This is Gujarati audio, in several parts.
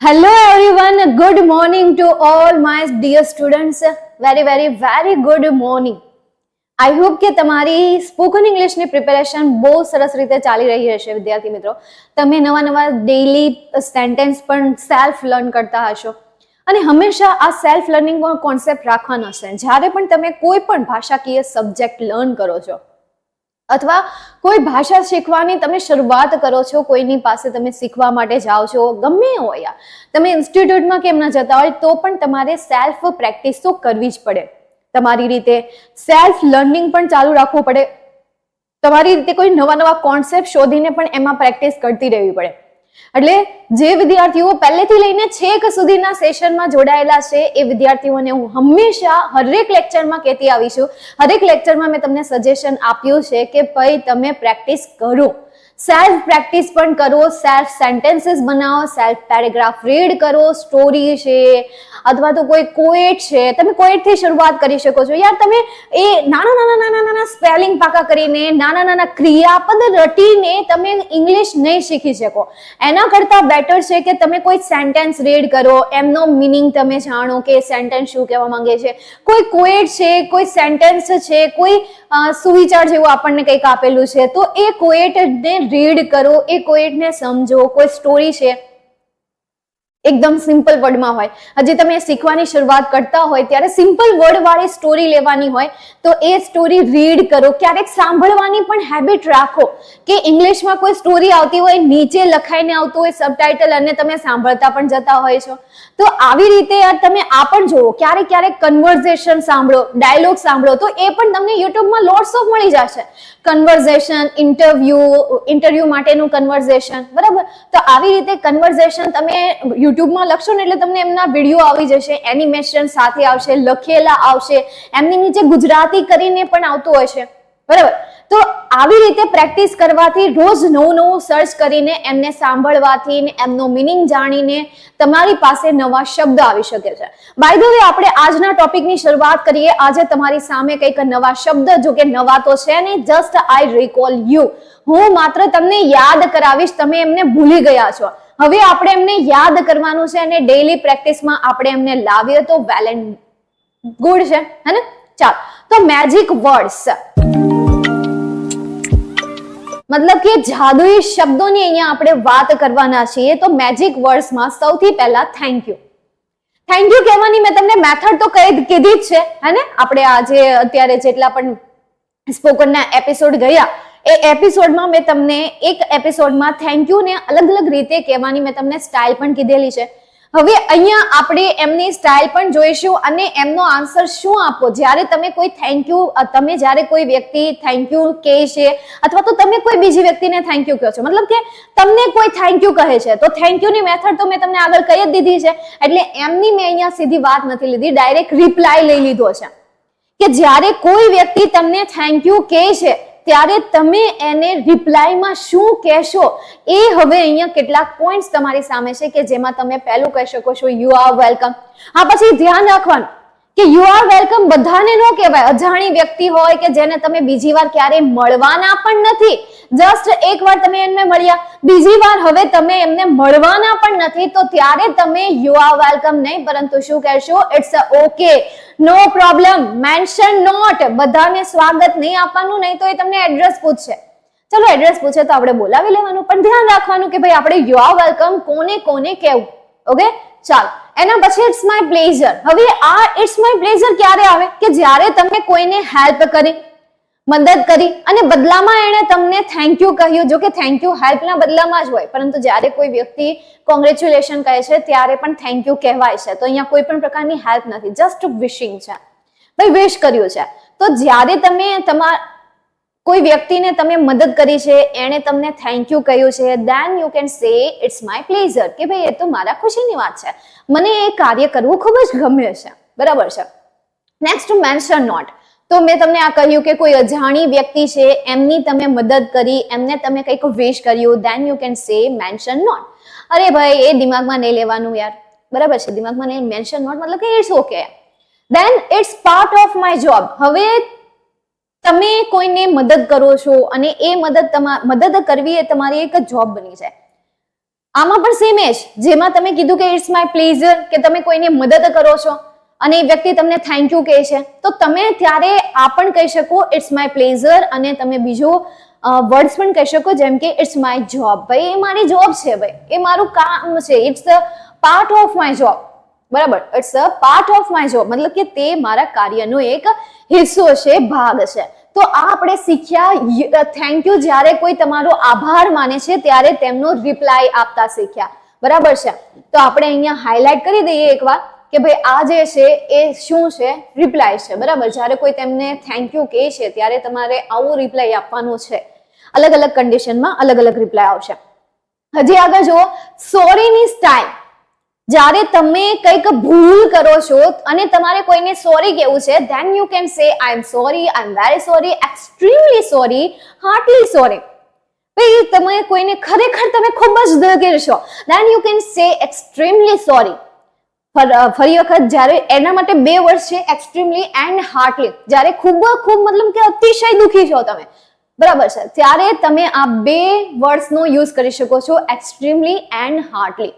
Hello everyone, good morning to all my dear students. Very good morning. I hope કે તમારી સ્પોકન ઇંગ્લિશની પ્રિપેરેશન બહુ સરસ રીતે ચાલી રહી હશે વિદ્યાર્થી મિત્રો. તમે નવા ડેઈલી સેન્ટેન્સ પણ સેલ્ફ લર્ન કરતા હશો અને હંમેશા આ સેલ્ફ લર્નિંગ કોન્સેપ્ટ રાખવાનો છે. જ્યારે પણ તમે કોઈ પણ ભાષાકીય સબ્જેક્ટ લર્ન કરો છો અથવા કોઈ ભાષા શીખવાની તમે શરૂઆત કરો છો, કોઈની પાસે તમે શીખવા માટે જાઓ છો, ગમે હોય, તમે ઇન્સ્ટિટ્યૂટમાં કેમ ના જતા હોય તો પણ તમારે સેલ્ફ પ્રેક્ટિસ તો કરવી જ પડે. તમારી રીતે સેલ્ફ લર્નિંગ પણ ચાલુ રાખવું પડે. તમારી રીતે કોઈ નવા કોન્સેપ્ટ શોધીને પણ એમાં પ્રેક્ટિસ કરતી રહેવી પડે. એટલે જે વિદ્યાર્થીઓ પહેલેથી લઈને છેક સુધીના સેશનમાં જોડાયેલા છે એ વિદ્યાર્થીઓને હું હંમેશા હરેક લેક્ચરમાં કહેતી આવી છું, હરેક લેક્ચરમાં મેં તમને સજેશન આપ્યું છે કે ભાઈ તમે પ્રેક્ટિસ કરો, સેલ્ફ પ્રેક્ટિસ પણ કરો, સેલ્ફ સેન્ટેન્સીસ બનાવો, સેલ્ફ પેરેગ્રાફ રીડ કરો, સ્ટોરી છે અથવા તો કોઈ કોએટ છે, તમે કોએટથી શરૂઆત કરી શકો છો. યાર તમે એ નાના સ્પેલિંગ પાકા કરીને, નાના ક્રિયાપદ રટીને તમે ઇંગ્લિશ નહીં શીખી શકો. એના કરતા બેટર છે કે તમે કોઈ સેન્ટેન્સ રીડ કરો, એમનો મિનિંગ તમે જાણો કે સેન્ટેન્સ શું કહેવા માંગે છે, કોઈ કોએટ છે, કોઈ સેન્ટેન્સ છે, કોઈ સુવિચાર જેવું આપણને કંઈક આપેલું છે તો એ કોએટને રીડ કરો, એ કોએટને સમજો. કોઈ સ્ટોરી છે એકદમ સિમ્પલ વર્ડમાં હોય, હજી તમે શીખવાની શરૂઆત કરતા હોય ત્યારે સિમ્પલ વર્ડ વાળી સ્ટોરી લેવાની હોય તો એ સ્ટોરી રીડ કરો. ક્યારેક સાંભળવાની પણ હેબિટ રાખો કે ઇંગ્લિશમાં કોઈ સ્ટોરી આવતી હોય, નીચે લખાઈને આવતું હોય સબટાઇટલ અને તમે સાંભળતા પણ જતા હોય છો. તો આવી રીતે તમે આ પણ જુઓ. ક્યારેક કન્વર્ઝેશન સાંભળો, ડાયલોગ સાંભળો તો એ પણ તમને યુટ્યુબમાં લોટ્સ ઓફ મળી જશે. કન્વર્ઝેશન, ઇન્ટરવ્યુ માટેનું કન્વર્ઝેશન, બરાબર. તો આવી રીતે કન્વર્ઝેશન તમે યુટ્યુબમાં લખશો ને એટલે તમને એમના વિડીયો આવી જશે, એનિમેશન સાથે આવશે, લખેલા આવશે, એમની નીચે ગુજરાતી કરીને પણ આવતું હોય છે, બરાબર. તો આવી રીતે પ્રેક્ટિસ કરવાથી, રોજ નવું સર્ચ કરીને એમને સાંભળવાથી ને એમનો મિનિંગ જાણીને તમારી પાસે નવા શબ્દ આવી શકે છે. બાય ધ વે, આપણે આજના ટોપિકની શરૂઆત કરીએ. આજે તમારી સામે કંઈક નવા શબ્દ, જો કે નવા તો છે નહીં, જસ્ટ આઈ રિકોલ યુ. હું માત્ર તમને યાદ કરાવીશ, તમે એમને ભૂલી ગયા છો. હવે આપણે એમને યાદ કરવાનું છે અને ડેઈલી પ્રેક્ટિસમાં આપણે એમને લાવીએ તો વેલ એન્ડ ગુડ છે, હે ને? ચાલો, તો મેજિક વર્ડ્સ મતલબ કે જાદુઈ શબ્દોની અહીંયા આપણે વાત કરવાના છીએ. તો મેજિક વર્ડ્સમાં સૌથી પહેલા થેન્ક યુ. થેન્ક યુ કહેવાની મેં તમને મેથડ તો કીધી જ છે, હે ને? આપણે આજે અત્યારે જેટલા પણ સ્પોકનના એપિસોડ ગયા એ એપિસોડમાં મેં તમને એક એપિસોડમાં થેન્ક યુ ને અલગ રીતે કહેવાની મેં તમને સ્ટાઇલ પણ કીધેલી છે. હવે અહીંયા આપણે એમની સ્ટાઇલ પણ જોઈશું અને એમનો આન્સર શું આપવો. જ્યારે તમે કોઈ થેન્ક યુ, તમે જ્યારે કોઈ વ્યક્તિ થેન્ક યુ કહે છે અથવા તો તમે કોઈ બીજી વ્યક્તિને થેન્ક યુ કહો છો, મતલબ કે તમને કોઈ થેન્ક યુ કહે છે તો થેન્ક યુ ની મેથડ તો મેં તમને આગળ કહી જ દીધી છે. એટલે એમની મેં અહીંયા સીધી વાત નથી લીધી, ડાયરેક્ટ રિપ્લાય લઈ લીધો છે કે જ્યારે કોઈ વ્યક્તિ તમને થેન્ક યુ કહે છે ત્યારે તમે એને રિપ્લાયમાં શું કહેશો. એ હવે અહીંયા કેટલાક પોઈન્ટ્સ તમારી સામે છે કે જેમાં તમે પહેલું કહી શકો છો યુ આર વેલકમ. હા, પછી ધ્યાન રાખવાનું કે યુ આર વેલકમ બધાને ન કહેવાય. અજાણી વ્યક્તિ હોય કે જેને તમે બીજી વાર ક્યારે મળવાના પણ નથી, જસ્ટ એકવાર તમે એમને મળ્યા, બીજી વાર હવે તમે એમને મળવાના પણ નથી, તો ત્યારે તમે યુ આર વેલકમ નહીં પરંતુ શું કહેશો? It's okay, no problem, mention not. બધાને સ્વાગત નહીં આપવાનું, નહીં તો એ તમને એડ્રેસ પૂછશે. ચલો, એડ્રેસ પૂછે તો આપણે બોલાવી લેવાનું, પણ ધ્યાન રાખવાનું કે ભાઈ આપણે યુ આર વેલકમ કોને કહેવું. ઓકે, ચાલો. એના પછી ઇટ્સ માય પ્લેઝર. હવે આ ઇટ્સ માય પ્લેઝર ક્યારે આવે? કે જ્યારે તમે કોઈને હેલ્પ કરી, મદદ કરી અને બદલામાં એણે તમને થેન્ક યુ કહ્યું. જો કે થેન્ક યુ હેલ્પના બદલામાં જ હોય, પરંતુ જ્યારે કોઈ વ્યક્તિ કોંગ્રેચ્યુલેશન કહે છે ત્યારે પણ થેન્ક યુ કહેવાય છે. તો અહીંયા કોઈ પણ પ્રકારની હેલ્પ નથી, જસ્ટ વિશિંગ છે, ભાઈ વિશ કર્યું છે. તો જ્યારે તમે કોઈ વ્યક્તિને તમે મદદ કરી છે, એણે તમને થેન્ક યુ કહ્યું છે, then you can say it's my pleasure, કે ભાઈ એ તો મારા ખુશીની વાત છે, મને એ કાર્ય કરવું ખૂબ જ ગમે છે, બરાબર છે. Next, mention not. તો મેં તમને આ કહ્યું કે કોઈ અજાણી વ્યક્તિ છે, એમની તમે મદદ કરી, એમને તમે કંઈક વિશ કર્યું, then you can say mention not. અરે ભાઈ એ દિમાગમાં નહીં લેવાનું યાર, બરાબર છે, દિમાગમાં નહીં. મેન્શન નોટ મતલબ કે it's okay, then it's part of my job. હવે તમે કોઈને મદદ કરો છો અને એ મદદ કરવી એ તમારી એક જોબ બની જાય. આમાં પણ સેમ જ, જેમાં તમે કીધું કે ઇટ્સ માય પ્લેઝર, કે તમે કોઈને મદદ કરો છો અને એ વ્યક્તિ તમને થેન્ક યુ કહે છે, તો તમે ત્યારે આ પણ કહી શકો ઇટ્સ માય પ્લેઝર, અને તમે બીજો વર્ડ્સ પણ કહી શકો જેમ કે ઇટ્સ માય જોબ. ભાઈ એ મારી જોબ છે, ભાઈ એ મારું કામ છે, it's a part of my job. બરાબર, it's a part of my job, મતલબ કે તે મારા કાર્યનો એક હિસ્સો છે, ભાગ છે. તો આ આપણે શીખ્યા થેન્ક યુ, જ્યારે કોઈ તમારો આભાર માને છે ત્યારે તેમનો રિપ્લાય આપતા શીખ્યા. બરાબર છે, તો આપણે અહીંયા હાઇલાઇટ કરી દઈએ એકવાર કે ભાઈ આ જે છે એ શું છે, રિપ્લાય છે. બરાબર, જ્યારે કોઈ તેમને થેન્ક યુ કહે છે ત્યારે તમારે આવું રિપ્લાય આપવાનું છે. અલગ અલગ કન્ડિશનમાં અલગ અલગ રિપ્લાય આવશે. હજી આગળ જુઓ, સોરીની સ્ટાઇલ. જ્યારે તમે કંઈક ભૂલ કરો છો અને તમારે કોઈને સોરી કહેવું છે, then you can say I am sorry, I am very sorry, extremely sorry, heartily sorry. ભાઈ તમે કોઈને ખરેખર તમે ખૂબ જ દિલગીર છો, then you can say extremely sorry. ફરી વખત જ્યારે એના માટે બે વર્ડ છે, એક્સ્ટ્રીમલી એન્ડ હાર્ટલી. જ્યારે ખૂબ મતલબ કે અતિશય દુઃખી છો તમે, બરાબર છે, ત્યારે તમે આ બે વર્ડ્સનો યુઝ કરી શકો છો, એક્સ્ટ્રીમલી એન્ડ હાર્ટલી.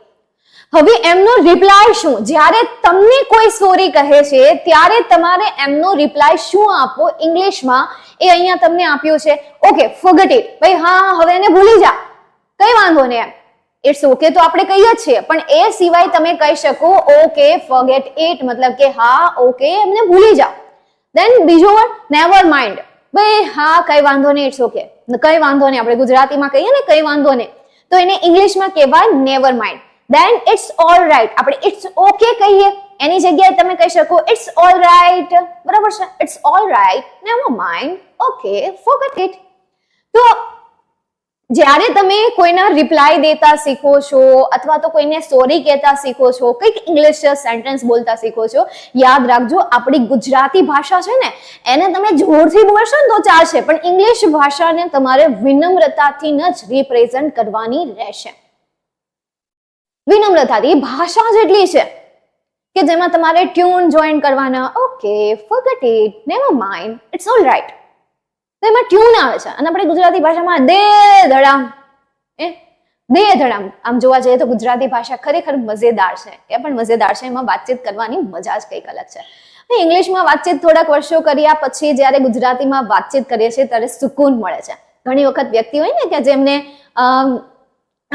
હવે એમનો રિપ્લાય શું? જ્યારે તમને કોઈ સોરી કહે છે ત્યારે તમારે એમનો રિપ્લાય શું આપવો ઇંગ્લિશમાં, એ અહીંયા તમને આપ્યું છે. Okay, forget it. ભાઈ હા, હવે એને ભૂલી જા, કઈ વાંધો નહીં એમ. ઇટ્સ ઓકે તો આપણે કહીએ જ છીએ, પણ એ સિવાય તમે કહી શકો ઓકે ફોરગેટ ઇટ, મતલબ કે હા ઓકે એમને ભૂલી જા. દેન બીજો વર્ડ નેવર માઇન્ડ. ભાઈ હા કઈ વાંધો નહીં, ઇટ્સ ઓકે, કઈ વાંધો નહીં. આપણે ગુજરાતીમાં કહીએ ને કઈ વાંધો નહીં, તો એને ઇંગ્લિશમાં કહેવાય never mind. then it's all right, આપણે it's okay કહીએ એની જગ્યાએ તમે કહી શકો it's all right. બરાબર છે, it's all right, never mind, okay, forget it. તો જ્યારે તમે કોઈના રિપ્લાય દેતા શીખો છો અથવા તો કોઈને સોરી કહેતા શીખો છો, કંઈક ઇંગ્લિશ સેન્ટેન્સ બોલતા શીખો છો, યાદ રાખજો આપણી ગુજરાતી ભાષા છે ને એને તમે જોરથી બોલશો ને તો ચાલશે, પણ ઇંગ્લિશ ભાષાને તમારે વિનમ્રતાથી જ રિપ્રેઝન્ટ કરવાની રહેશે. વિનમ્રતાથી ભાષા જ એટલી છે કે જેમાં તમારે ટ્યુન જોઈન કરવાના. Okay forget it, never mind, it's all right. તો એમાં ટ્યુન આવે છે, અને આપણે ગુજરાતી ભાષામાં દે ધડામ. આમ જોવા જઈએ તો ગુજરાતી ભાષા ખરેખર મજેદાર છે, એ પણ મજેદાર છે, એમાં વાતચીત કરવાની મજા જ કંઈક અલગ છે. ઇંગ્લિશમાં વાતચીત થોડાક વર્ષો કર્યા પછી જ્યારે ગુજરાતીમાં વાતચીત કરીએ છીએ ત્યારે સુકૂન મળે છે. ઘણી વખત વ્યક્તિ હોય ને કે જેમને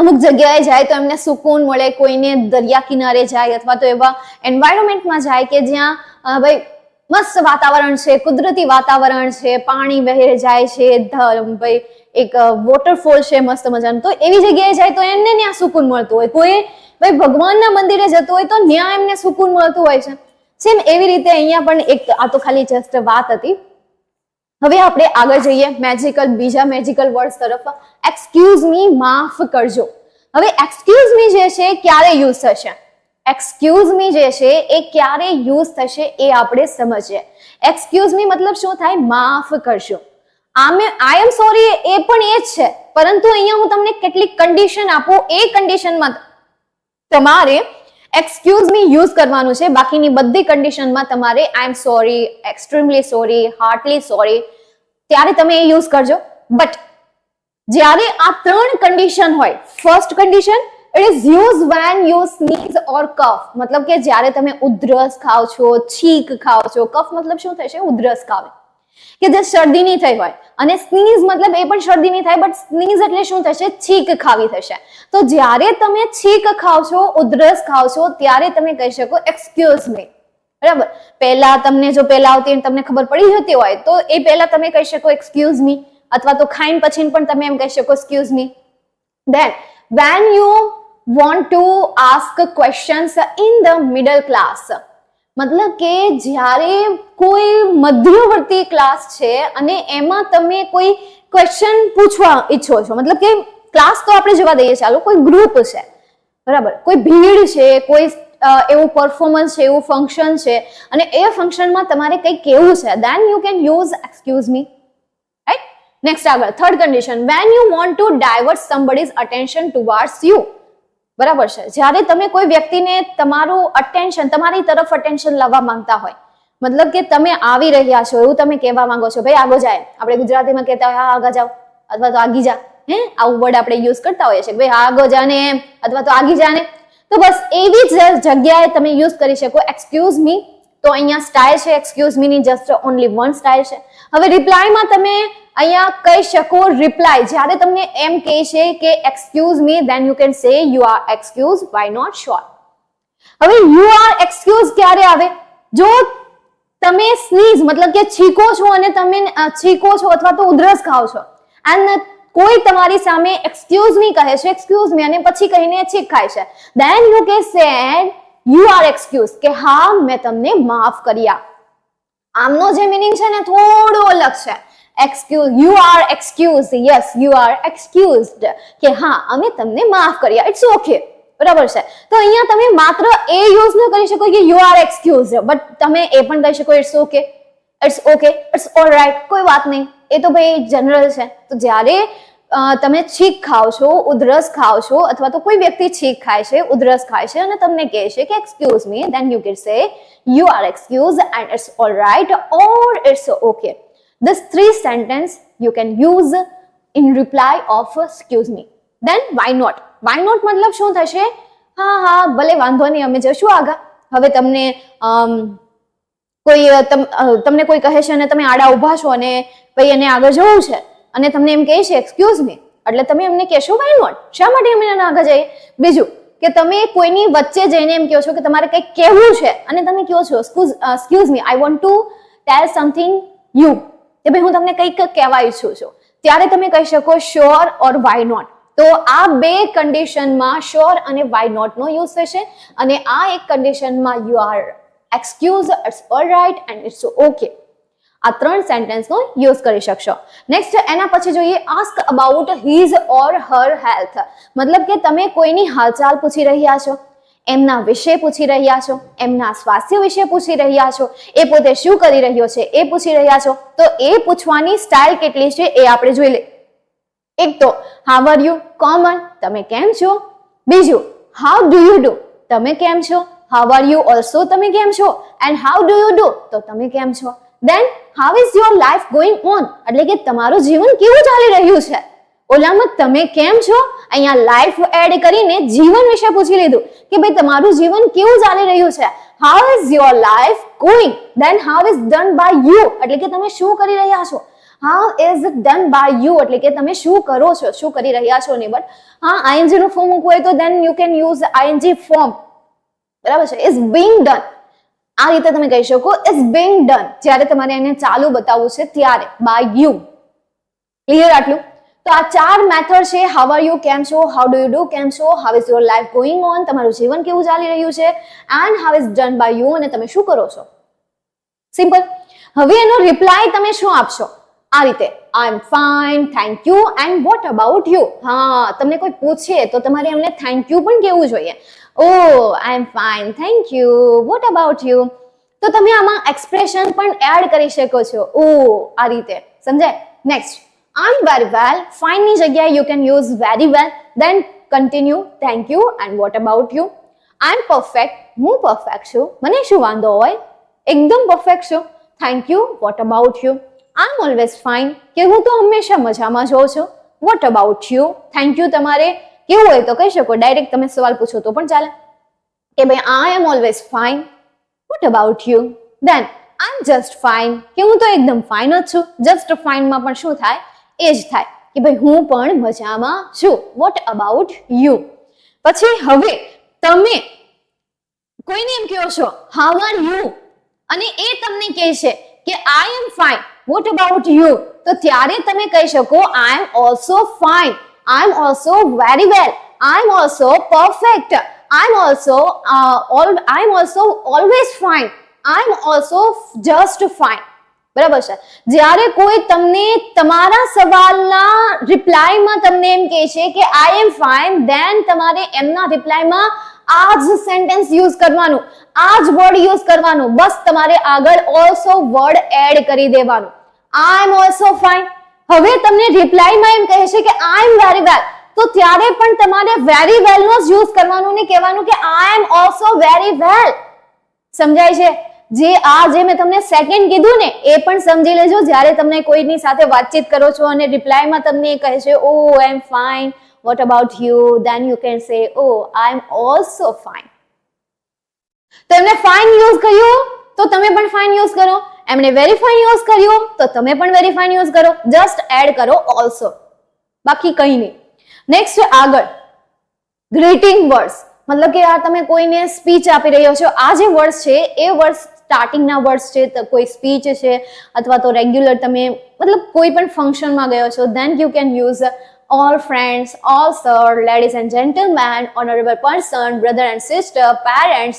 અમુક જગ્યાએ જાય તો એમને સુકૂન મળે, કોઈને દરિયા કિનારે જાય અથવા તો એવા એન્વાયરમેન્ટમાં જાય કે જ્યાં ભાઈ મસ્ત વાતાવરણ છે, કુદરતી વાતાવરણ છે, પાણી વહે જાય છે, ભાઈ એક વોટરફોલ છે મસ્ત મજાનું, તો એવી જગ્યાએ જાય તો એમને ત્યાં સુકૂન મળતું હોય. કોઈ ભાઈ ભગવાનના મંદિરે જતું હોય તો ત્યાં એમને સુકૂન મળતું હોય છે. સેમ એવી રીતે અહીંયા પણ એક, આ તો ખાલી જસ્ટ વાત હતી. હવે આપણે આગળ જઈએ બીજા મેજિકલ વર્ડ તરફ. એક્સક્યુઝ મી, માફ કરજો. હવે એક્સક્યુઝ મી જે છે ક્યારે યુઝ થશે, એક્સક્યુઝ મી જે છે એ ક્યારે યુઝ થશે એ આપણે સમજીએ. એક્સક્યુઝ મી મતલબ શું થાય? માફ કરજો. આઈ એમ સોરી એ પણ એ જ છે, પરંતુ અહીંયા હું તમને કેટલીક કન્ડિશન આપું, એ કન્ડિશનમાં તમારે એક્સક્યુઝ મી યુઝ કરવાનું છે. બાકીની બધી કન્ડિશનમાં તમારે I am sorry, extremely sorry, heartly sorry, ત્યારે તમે એ યુઝ કરજો. બટ જ્યારે આ ત્રણ કન્ડિશન હોય, first condition it is use when you sneeze or cough, મતલબ કે જ્યારે તમે ઉધરસ ખાવ છો, છીંક ખાવ છો. કફ મતલબ શું થશે? ઉધરસ ખાવ, કે જે શરદી નહીં થઈ હોય, અને સ્નીઝ મતલબ એ પણ શરદી નહીં થાય, બટ સ્નીઝ એટલે શું થશે? છીંક ખાવી થશે. તો જ્યારે તમે છીંક ખાવ છો, ઉધરસ ખાવ છો, ત્યારે તમે કહી શકો એક્સક્યુઝ મી. બરાબર, પહેલા તમને જો પહેલા આવતી તમને ખબર પડી જતી હોય તો એ પહેલા તમે કહી શકો એક્સક્યુઝ મી, અથવા તો ખાઈને પછી પણ તમે એમ કહી શકો excuse me. Then when you want to ask questions in the middle class, મતલબ કે જ્યારે કોઈ મધ્યવર્તી ક્લાસ છે અને એમાં તમે કોઈ ક્વેશ્ચન પૂછવા ઈચ્છો છો, મતલબ કે ક્લાસ તો આપણે જવા દઈએ, ચાલો કોઈ ગ્રુપ છે, બરાબર, કોઈ ભીડ છે, કોઈ એવું પરફોર્મન્સ છે, એવું ફંક્શન છે, અને એ ફંક્શનમાં તમારે કંઈક કહેવું છે, then you can use excuse me, right? Next આગળ third condition, when you want to divert somebody's attention towards you, બરાબર છે, જ્યારે તમે કોઈ વ્યક્તિને તમારું અટેન્શન, તમારી તરફ અટેન્શન લાવવા માંગતા હોય, મતલબ કે તમે આવી રહ્યા છો એવું તમે કહેવા માંગો છો, ભાઈ આગો જાય, આપણે ગુજરાતીમાં કહેતા હોય હા આગા જાઓ અથવા તો આગી જા, આવું વર્ડ આપણે યુઝ કરતા હોઈએ છીએ, ભાઈ આગો જાને એમ અથવા તો આગી જાને, તો બસ એવી જ જગ્યાએ તમે યુઝ કરી શકો એક્સક્યુઝ મી. તો અહીંયા સ્ટાઇલ છે એક્સક્યુઝ મી ની જસ્ટ ઓનલી વન સ્ટાઇલ છે. હવે રિપ્લાયમાં તમે અહીંયા કહી શકો રિપ્લાય, જ્યારે તમને એમ કહે છે કે excuse me, then you can say you are excuse, why not sure. હવે યુ આર એક્સક્યુઝ ક્યારે આવે? જો તમે સ્નીઝ મતલબ કે છીકો છો અને તમે છીકો છો અથવા તો ઉધરસ ખાઓ છો એન્ડ કોઈ તમારી સામે એક્સક્યુઝ મી કહે છે, એક્સક્યુઝ મી, અને પછી કહીને છીક ખાય છે, ધેન યુ કે સેડ યુ આર એક્સક્યુઝ, કે હા મેં તમને માફ કર્યા. આમનો જે મીનિંગ છે ને થોડો અલગ છે. Excuse, you are excuse, yes you are excused, કે હા અમે તમને માફ કર્યા, ઇટ્સ ઓકે, બરાબર છે. તો અહીંયા તમે માત્ર એ યુઝ ન કરી શકો કે યુ આર એક્સક્યુઝ, બટ તમે એ પણ કહી શકો it's okay, it's okay, it's alright, કોઈ વાત નહીં, એ તો ભાઈ જનરલ છે. તો જ્યારે તમે છીક ખાઓ છો, ઉધરસ ખાઓ છો, અથવા તો કોઈ વ્યક્તિ છીક ખાય છે, ઉધરસ ખાય છે અને તમને કહે છે કે excuse me, then you can say you are excuse and it's alright or it's okay. This three sentence you can use in reply of excuse me. Then why not? Why not મતલબ શું થશે? હા હા ભલે વાંધો નહીં, અમે જશું આગા. હવે તમને તમને કોઈ કહે છે અને તમે આડા ઊભા છો અને ભાઈ એને આગળ જવું છે અને તમને એમ કહે છે એક્સક્યુઝ મી, એટલે તમે એમને કહેશો વાય નોટ, શા માટે અમે આગળ જઈએ. બીજું કે તમે કોઈની વચ્ચે જઈને એમ કહો છો કે તમારે કંઈક કહેવું છે અને તમે કહો છો excuse me, I want to tell something you, કે ભાઈ હું તમને કંઈક કહેવા ઈચ્છું છું, ત્યારે તમે કહી શકો શ્યોર ઓર વાય નોટ. તો આ બે કન્ડિશનમાં શ્યોર અને વાય નોટ નો યુઝ થશે, અને આ એક કન્ડિશનમાં you are excuse, it's alright and it's okay. આ ત્રણ સેન્ટેન્સનો યુઝ કરી શકશો. નેક્સ્ટ એના પછી જોઈએ ask about his or Har health, મતલબ કે તમે કોઈની હાલચાલ પૂછી રહ્યા છો, એમના વિશે પૂછી રહ્યા છો, એમના સ્વાસ્થ્ય વિશે પૂછી રહ્યા છો, એ પોતે શું કરી રહ્યો છે એ પૂછી રહ્યા છો. તો એ પૂછવાની સ્ટાઇલ કેટલી છે એ આપણે જોઈ લઈએ. એક તો હાઉ આર યુ, કોમન, તમે કેમ છો. બીજું હાઉ ડુ યુ ડુ, તમે કેમ છો. હાઉ આર યુ ઓલ્સો, તમે કેમ છો. And how do you do, તો તમે કેમ છો. Then how is your life going on, એટલે કે તમારું જીવન કેવું ચાલી રહ્યું છે. ઓલામાં તમે કેમ છો, અહીંયા લાઈફ એડ કરીને જીવન વિશે પૂછી લીધું કે ભાઈ તમારું જીવન કેવું ચાલી રહ્યું છે. How is your life going, then how is done by you, એટલે કે તમે શું કરી રહ્યા છો. How is done by you, એટલે કે તમે શું કરો છો, શું કરી રહ્યા છો નહીં. બટ હા આઈએનજી નું ફોર્મ મૂકવું હોય તો then you can use ING form, બરાબર છે. ઇઝ બીંગ ડન, આ રીતે તમે કહી શકો ઇઝ બીંગ ડન, જ્યારે તમારે એને ચાલુ બતાવવું છે ત્યારે બાય યુ. ક્લિયર આટલું? તો આ ચાર મેથડ છે. હાઉ આર યુ, કેમ છો. હાઉ ડુ યુ ડુ, કેમ છો. How is your life going on, તમારું જીવન કેવું ચાલી રહ્યું છે. And how is done by you, અને તમે શું કરો છો. સિમ્પલ. હવે એનો રિપ્લાય તમે શું આપશો? આ રીતે I am fine, thank you and what about you. હા, તમને કોઈ પૂછે તો તમારે એમને થેન્ક યુ પણ કહેવું જોઈએ. Oh I am fine, thank you, what about you. તો તમે આમાં એક્સપ્રેશન પણ એડ કરી શકો છો. ઓ આ રીતે સમજાય. Next I'm very well, fine ની જગ્યાએ you can use very well, then continue, thank you and what about you. I'm perfect, હું perfect છું, મને શું વાંધો હોય, એકદમ perfect છું. Thank you, what about you. I'm always fine, કે હું તો હંમેશા મજામાં જ હોઉં છું. What about you. Thank you તમારે કેવું હોય તો કહી શકો, ડાયરેક્ટ તમે સવાલ પૂછો તો પણ ચાલે કે ભાઈ I am always fine. What about you. Then I'm just fine, કે હું તો એકદમ ફાઇન જ છું. જસ્ટ ફાઇનમાં પણ શું થાય, એ જ થાય કે ભાઈ હું પણ મજામાં છું. Vote about you. પછી હવે તમે કોઈને એમ કહો છો હાઉ આર યુ, અને એ તમને કહે છે કે I am fine, what about you, તો ત્યારે તમે કહી શકો I am also fine, I am also very well, I am also perfect, I am also always fine, I am also just fine. બરાબર છે. જ્યારે કોઈ તમને તમારા સવાલના રિપ્લાયમાં તમને એમ કહે છે કે આઈ એમ ફાઇન, ધેન તમારે એમના રિપ્લાયમાં આ જ સેન્ટેન્સ યુઝ કરવાનું, આ જ વર્ડ યુઝ કરવાનું. બસ તમારે આગળ ઓલ્સો વર્ડ એડ કરી દેવાનું. આઈ એમ ઓલ્સો ફાઇન. હવે તમને રિપ્લાયમાં એમ કહે છે કે આઈ એમ વેરી વેલ, તો ત્યારે પણ તમારે વેરી વેલ નો જ યુઝ કરવાનું ને કહેવાનું કે આઈ એમ ઓલ્સો વેરી વેલ. સમજાય છે? જે મેં તમને સેકન્ડ કીધું ને એ પણ સમજી લેજો. જ્યારે તમને કોઈની સાથે વાતચીત કરો છો અને રિપ્લાયમાં તમને કહે છે oh I am fine, what about you, then you can say oh I am also fine. તો એમને ફાઇન યુઝ કર્યું તો તમે પણ ફાઇન યુઝ કરો, એમણે વેરી ફાઇન યુઝ કર્યું તો તમે પણ વેરી ફાઇન યુઝ કરો. જસ્ટ એડ કરો ઓલ્સો, બાકી કંઈ નહીં. નેક્સ્ટ આગળ ગ્રીટિંગ વર્ડ્સ, મતલબ કે આ તમે કોઈને સ્પીચ આપી રહ્યો છો. આ જે વર્ડ્સ છે એ વર્ડ્સ સ્ટાર્ટિંગના વર્ડ્સ છે, કોઈ સ્પીચ છે અથવા તો રેગ્યુલર તમે મતલબ કોઈ પણ ફંક્શનમાં ગયો છો, than you can use all friends, all sir, ladies and gentlemen, honorable person, brother and sister, parents,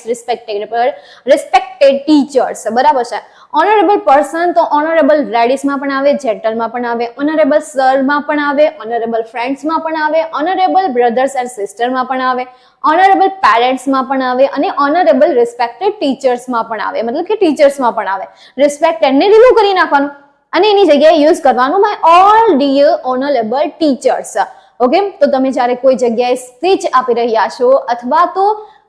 respected teachers. બરાબર છે. honorable person તો honorable ladies માં પણ આવે, gentle માં પણ આવે, honorable sir માં પણ આવે, honorable friends માં પણ આવે, honorable brothers and sister માં પણ આવે, honorable parents માં પણ આવે અને honorable respected teachers માં પણ આવે, મતલબ કે teachers માં પણ આવે. respected ને રિમૂવ કરી નાખવાનું અને એની જગ્યાએ યુઝ કરવાનું my all dear honourable teachers. Okay, તો તમે જ્યારે કોઈ જગ્યાએ સ્પીચ આપી રહ્યા છો અથવા તો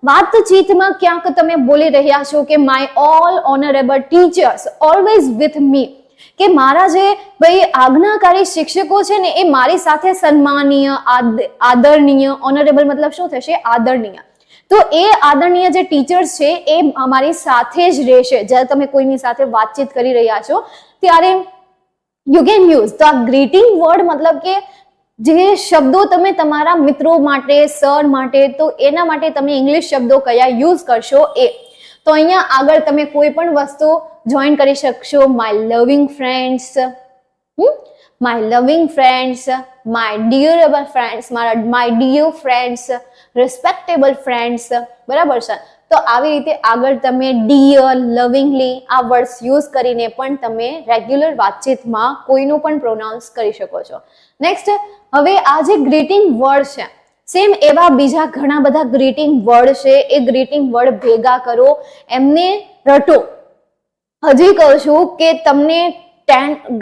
વાતચીતમાં ક્યાંક તમે બોલી રહ્યા છો કે my all honourable teachers always with me, કે મારા જે ભાઈ આજ્ઞાકારી શિક્ષકો છે ને એ મારી સાથે સન્માનીય, આદરણીય, ઓનરેબલ મતલબ શું થશે? આદરણીય. તો એ આદરણીય જે ટીચર્સ છે એ અમારી સાથે જ રહેશે. જ્યારે તમે કોઈની સાથે વાતચીત કરી રહ્યા છો ત્યારે યુ કેન યુઝ. તો આ ગ્રીટિંગ વર્ડ મતલબ કે જે શબ્દો તમે તમારા મિત્રો માટે, સર માટે, તો એના માટે તમે ઇંગ્લિશ શબ્દો કયા યુઝ કરશો એ. તો અહીંયા આગળ તમે કોઈ પણ વસ્તુ જોઈન કરી શકશો. My loving friends, my loving friends, my dearable friends, my dear friends, respectable friends. બરાબર છે. તો આવી રીતે આગળ તમે ડિયર, લવિંગલી આ વર્ડ્સ યુઝ કરીને પણ તમે રેગ્યુલર વાતચીતમાં કોઈનું પણ પ્રોનાઉન્સ કરી શકો છો. નેક્સ્ટ, હવે આ જે ગ્રીટિંગ વર્ડ છે સેમ એવા બીજા ઘણા બધા ગ્રીટિંગ વર્ડ છે. એ ગ્રીટિંગ વર્ડ ભેગા કરો, એમને રટો. હજી કહું છું કે તમને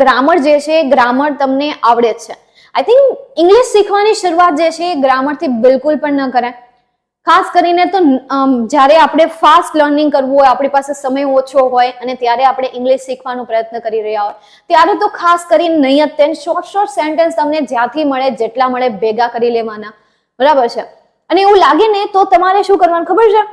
ગ્રામર જે છે ગ્રામર તમને આવડે છે. આઈ થિંક ઇંગ્લિશ શીખવાની શરૂઆત જે છે એ ગ્રામરથી બિલકુલ પણ ન કરાય. ખાસ કરીને તો જ્યારે આપણે ફાસ્ટ લર્નિંગ કરવું હોય, આપણી પાસે સમય ઓછો હોય અને ત્યારે આપણે ઇંગ્લિશ શીખવાનો પ્રયત્ન કરી રહ્યા હોય ત્યારે તો ખાસ કરીને નહીં જ તેને શોર્ટ સેન્ટેન્સ તમને જ્યાંથી મળે જેટલા મળે ભેગા કરી લેવાના. બરાબર છે. અને એવું લાગે ને તો તમારે શું કરવાનું ખબર છે?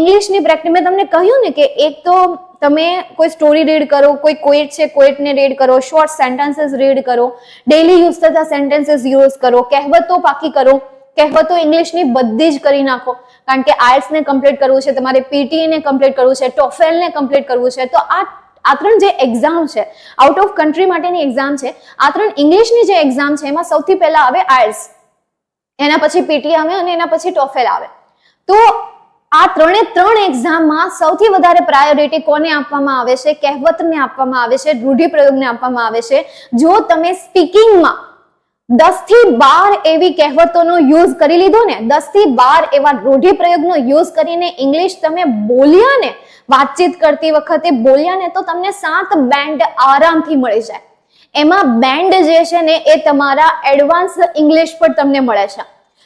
ઇંગ્લિશની પ્રેક્ટિસ મેં તમને કહ્યું ને કે એક તો તમે કોઈ સ્ટોરી રીડ કરો, કોઈ કોઇટ છે કોઇટને રીડ કરો, શોર્ટ સેન્ટેન્સીસ રીડ કરો, ડેઈલી યુઝ થતા સેન્ટેન્સીસ યુઝ કરો, કહેવતો પાકી કરો. કહેવતો ઇંગ્લિશની બધી જ કરી નાખો, કારણ કે આઇલ્સ ને કમ્પ્લીટ કરવું છે, તમારે પીટી ને કમ્પ્લીટ કરવું છે, ટોફેલ ને કમ્પ્લીટ કરવું છે. તો આ ત્રણ જે એક્ઝામ છે, આઉટ ઓફ કન્ટ્રી માટેની એક્ઝામ છે, આ ત્રણ ઇંગ્લિશની જે એક્ઝામ છે એમાં સૌથી પહેલા આવે આઇલ્સ, એના પછી પીટી આવે અને એના પછી ટોફેલ આવે. તો આ ત્રણ એક્ઝામમાં સૌથી વધારે પ્રાયોરિટી કોને આપવામાં આવે છે? કહેવતને આપવામાં આવે છે, રૂઢિપ્રયોગને આપવામાં આવે છે. જો તમે સ્પીકિંગમાં 10 થી 12 એવી કહેવતોનો યુઝ કરી લીધો ને, 10 થી 12 એવા રૂઢિપ્રયોગનો યુઝ કરીને ઇંગ્લિશ તમે બોલ્યા ને, વાતચીત કરતી વખતે બોલ્યા ને, તો તમને 7 બેન્ડ આરામથી મળી જાય. એમાં બેન્ડ જે છે ને એ તમારા એડવાન્સ ઇંગ્લિશ પર તમને મળે છે.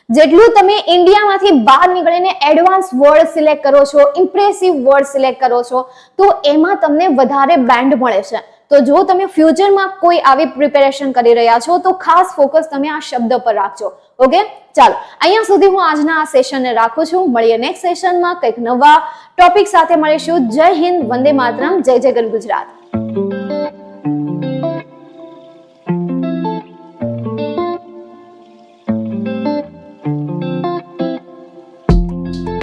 જેટલું તમે ઇન્ડિયામાંથી બહાર નીકળીને એડવાન્સ વર્ડ સિલેક્ટ કરો છો, ઇમ્પ્રેસિવ વર્ડ સિલેક્ટ કરો છો, તો એમાં તમને વધારે બેન્ડ મળે છે. તો જો તમે ફ્યુચરમાં કોઈ આવી પ્રિપેરેશન કરી રહ્યા છો તો ખાસ ફોકસ તમે આ શબ્દ પર રાખજો. ઓકે, ચાલો અહીંયા સુધી હું આજના આ સેશનને રાખું છું. મળીએ નેક્સ્ટ સેશનમાં કંઈક નવા ટોપિક સાથે મળીશું. જય હિન્દ, વંદે માતરમ, જય જય ગરુ ગુજરાત.